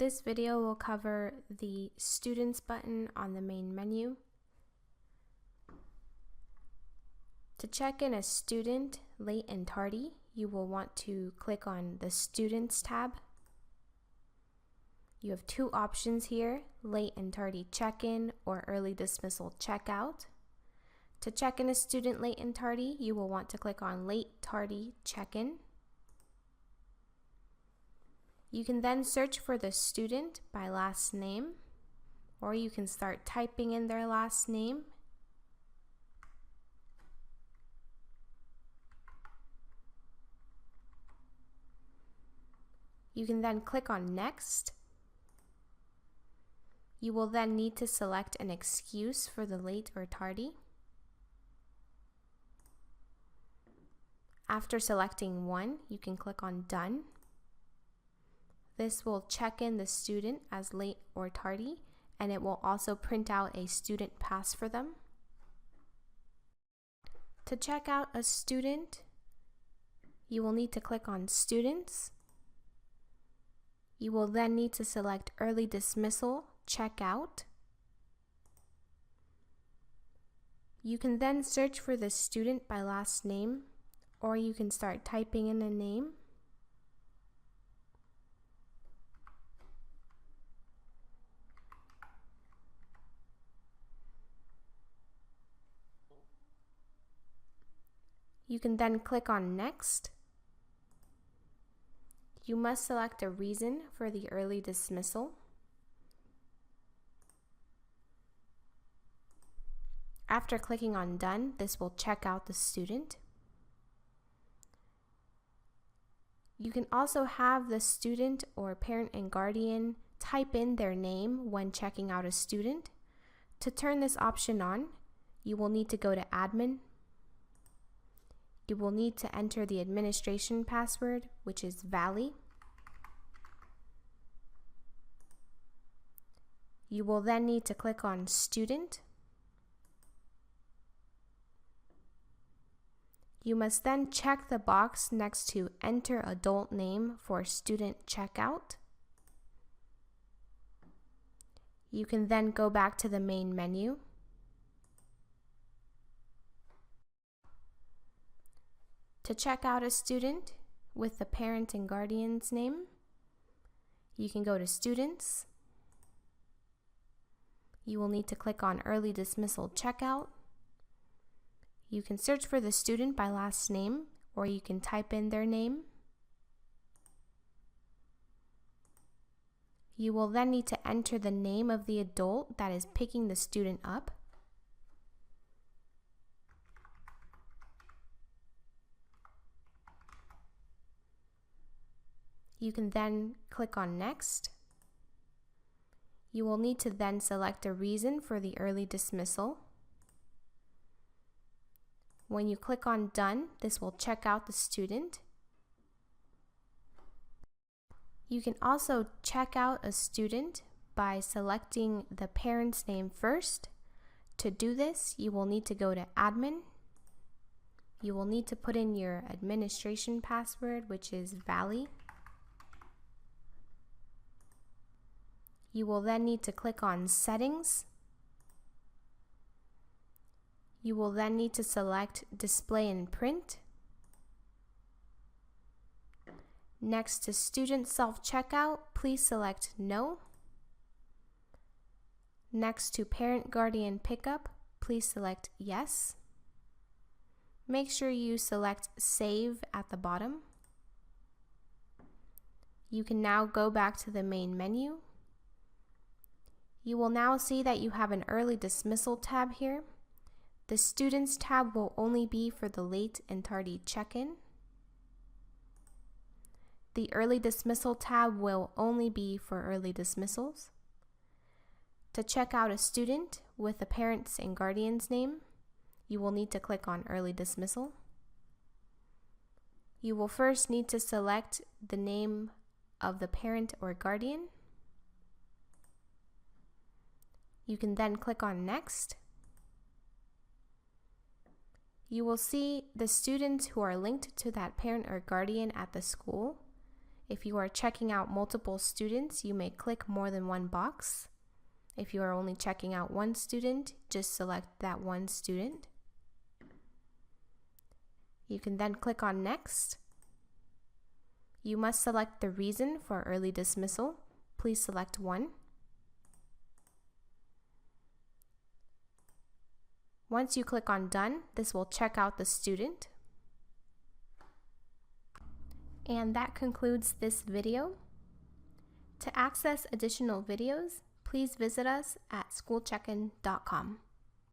This video will cover the Students button on the main menu. To check in a student, late and tardy, you will want to click on the Students tab. You have two options here, late and tardy check-in or early dismissal checkout. To check in a student late and tardy, you will want to click on late tardy check-in. You can then search for the student by last name, or you can start typing in their last name. You can then click on Next. You will then need to select an excuse for the late or tardy. After selecting one, you can click on Done. This will check in the student as late or tardy, and it will also print out a student pass for them. To check out a student, you will need to click on Students. You will then need to select Early Dismissal Checkout. You can then search for the student by last name, or you can start typing in a name. You can then click on Next. You must select a reason for the early dismissal. After clicking on Done, this will check out the student. You can also have the student or parent and guardian type in their name when checking out a student. To turn this option on, you will need to go to Admin. You will need to enter the administration password, which is Valley. You will then need to click on Student. You must then check the box next to Enter Adult Name for Student Checkout. You can then go back to the main menu. To check out a student with the parent and guardian's name, you can go to Students. You will need to click on Early Dismissal Checkout. You can search for the student by last name, or you can type in their name. You will then need to enter the name of the adult that is picking the student up. You can then click on Next. You will need to then select a reason for the early dismissal. When you click on Done, this will check out the student. You can also check out a student by selecting the parent's name first. To do this, you will need to go to Admin. You will need to put in your administration password, which is Valley. You will then need to click on Settings. You will then need to select Display and Print. Next to Student Self-Checkout, please select No. Next to Parent Guardian Pickup, please select Yes. Make sure you select Save at the bottom. You can now go back to the main menu. You will now see that you have an Early Dismissal tab here. The Students tab will only be for the late and tardy check-in. The Early Dismissal tab will only be for early dismissals. To check out a student with the parent's and guardian's name, you will need to click on Early Dismissal. You will first need to select the name of the parent or guardian. You can then click on Next. You will see the students who are linked to that parent or guardian at the school. If you are checking out multiple students, you may click more than one box. If you are only checking out one student, just select that one student. You can then click on Next. You must select the reason for early dismissal. Please select 1. Once you click on Done, this will check out the student. And that concludes this video. To access additional videos, please visit us at schoolcheckin.com.